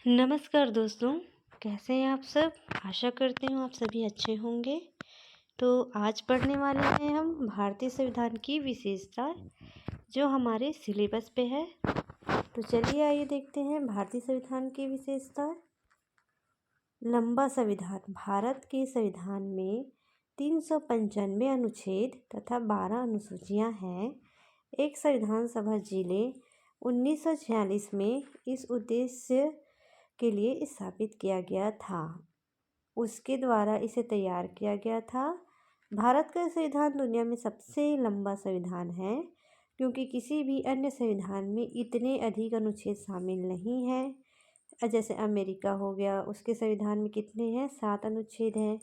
नमस्कार दोस्तों, कैसे हैं आप सब? आशा करती हूँ आप सभी अच्छे होंगे। तो आज पढ़ने वाले हैं हम भारतीय संविधान की विशेषता जो हमारे सिलेबस पे है। तो चलिए आइए देखते हैं भारतीय संविधान की विशेषता। लंबा संविधान। भारत के संविधान में 395 अनुच्छेद तथा 12 अनुसूचियाँ हैं। एक संविधान सभा जिले 1946 में इस उद्देश्य के लिए स्थापित किया गया था। उसके द्वारा इसे तैयार किया गया था। भारत का संविधान दुनिया में सबसे लंबा संविधान है क्योंकि किसी भी अन्य संविधान में इतने अधिक अनुच्छेद शामिल नहीं हैं। जैसे अमेरिका हो गया, उसके संविधान में कितने हैं? 7 अनुच्छेद हैं।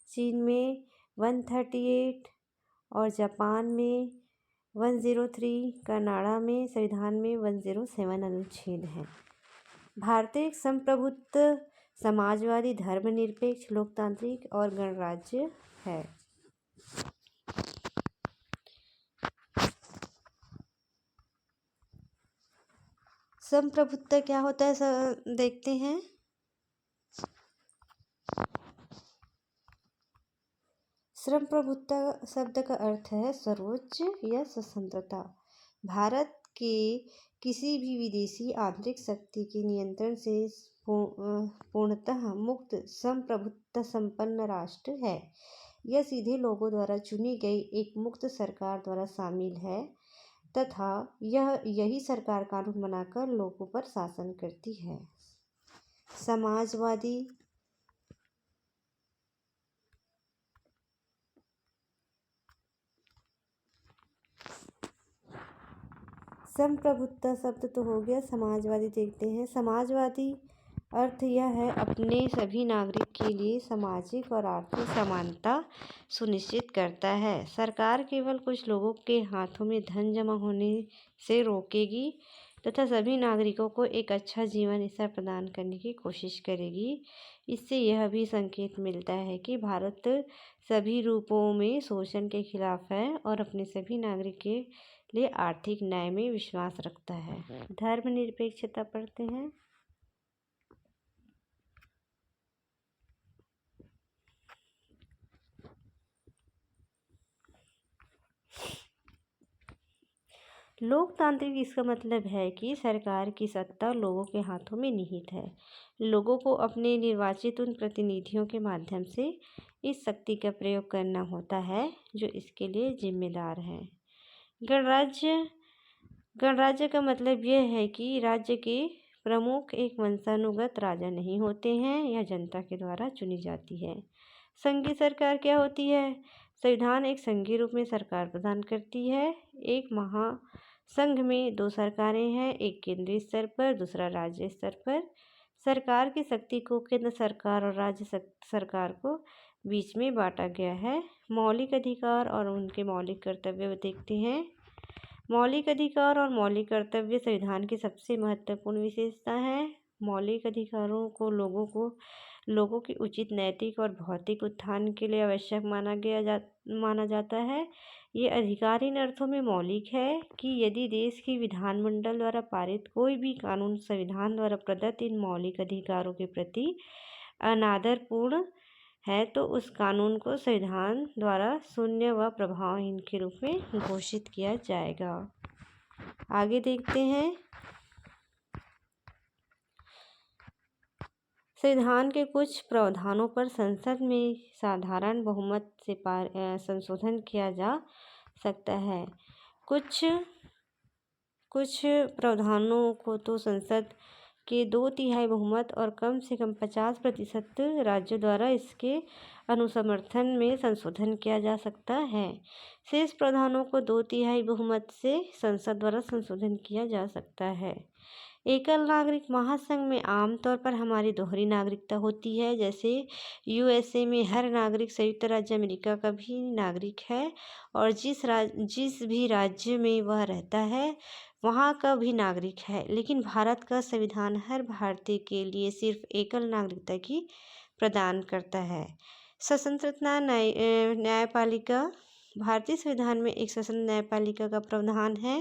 चीन में 138 और जापान में 103, कनाडा में संविधान में 107 अनुच्छेद हैं। भारत एक संप्रभुत्व, समाजवादी, धर्मनिरपेक्ष, लोकतांत्रिक और गणराज्य है। संप्रभुत्व क्या होता है देखते हैं। संप्रभुत्व शब्द का अर्थ है सर्वोच्च या स्वतंत्रता। भारत के किसी भी विदेशी आंतरिक शक्ति के नियंत्रण से पूर्णतः मुक्त संप्रभुत्व संपन्न राष्ट्र है। यह सीधे लोगों द्वारा चुनी गई एक मुक्त सरकार द्वारा शामिल है तथा यही सरकार कानून बनाकर लोगों पर शासन करती है। समाजवादी। संप्रभुत्व शब्द तो हो गया, समाजवादी देखते हैं। समाजवादी अर्थ यह है अपने सभी नागरिक के लिए सामाजिक और आर्थिक समानता सुनिश्चित करता है। सरकार केवल कुछ लोगों के हाथों में धन जमा होने से रोकेगी तथा सभी नागरिकों को एक अच्छा जीवन स्तर प्रदान करने की कोशिश करेगी। इससे यह भी संकेत मिलता है कि भारत सभी रूपों में शोषण के खिलाफ है और अपने सभी नागरिक के लिए आर्थिक न्याय में विश्वास रखता है। धर्मनिरपेक्षता पढ़ते हैं। लोकतांत्रिक इसका मतलब है कि सरकार की सत्ता लोगों के हाथों में निहित है। लोगों को अपने निर्वाचित उन प्रतिनिधियों के माध्यम से इस शक्ति का प्रयोग करना होता है जो इसके लिए जिम्मेदार है। गणराज्य का मतलब यह है कि राज्य के प्रमुख एक वंशानुगत राजा नहीं होते हैं, यह जनता के द्वारा चुनी जाती है। संघीय सरकार क्या होती है? संविधान एक संघीय रूप में सरकार प्रदान करती है। एक महासंघ में 2 सरकारें हैं, एक केंद्रीय स्तर पर, दूसरा राज्य स्तर पर। सरकार की शक्ति को केंद्र सरकार और राज्य सरकार को बीच में बांटा गया है। मौलिक अधिकार और उनके मौलिक कर्तव्य देखते हैं। मौलिक अधिकार और मौलिक कर्तव्य संविधान की सबसे महत्वपूर्ण विशेषता है। मौलिक अधिकारों को लोगों के उचित नैतिक और भौतिक उत्थान के लिए आवश्यक माना जाता है। ये अधिकार इन अर्थों में मौलिक है कि यदि देश की विधानमंडल द्वारा पारित कोई भी कानून संविधान द्वारा प्रदत्त इन मौलिक अधिकारों के प्रति अनादरपूर्ण है तो उस कानून को संविधान द्वारा शून्य व प्रभावहीन के रूप में घोषित किया जाएगा। आगे देखते हैं। संविधान के कुछ प्रावधानों पर संसद में साधारण बहुमत से संशोधन किया जा सकता है। कुछ प्रावधानों को तो संसद के 2/3 बहुमत और कम से कम 50% राज्यों द्वारा इसके अनुसमर्थन में संशोधन किया जा सकता है। शेष प्रावधानों को 2/3 बहुमत से संसद द्वारा संशोधन किया जा सकता है। एकल नागरिक महासंघ में आमतौर पर हमारी दोहरी नागरिकता होती है। जैसे यूएसए में हर नागरिक संयुक्त राज्य अमेरिका का भी नागरिक है और जिस भी राज्य में वह रहता है वहाँ का भी नागरिक है। लेकिन भारत का संविधान हर भारतीय के लिए सिर्फ एकल नागरिकता की प्रदान करता है। स्वतंत्रता न्यायपालिका। भारतीय संविधान में एक स्वतंत्र न्यायपालिका का प्रावधान है।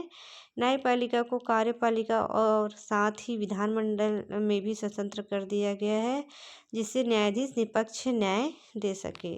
न्यायपालिका को कार्यपालिका और साथ ही विधानमंडल में भी स्वतंत्र कर दिया गया है, जिससे न्यायाधीश निष्पक्ष न्याय दे सके।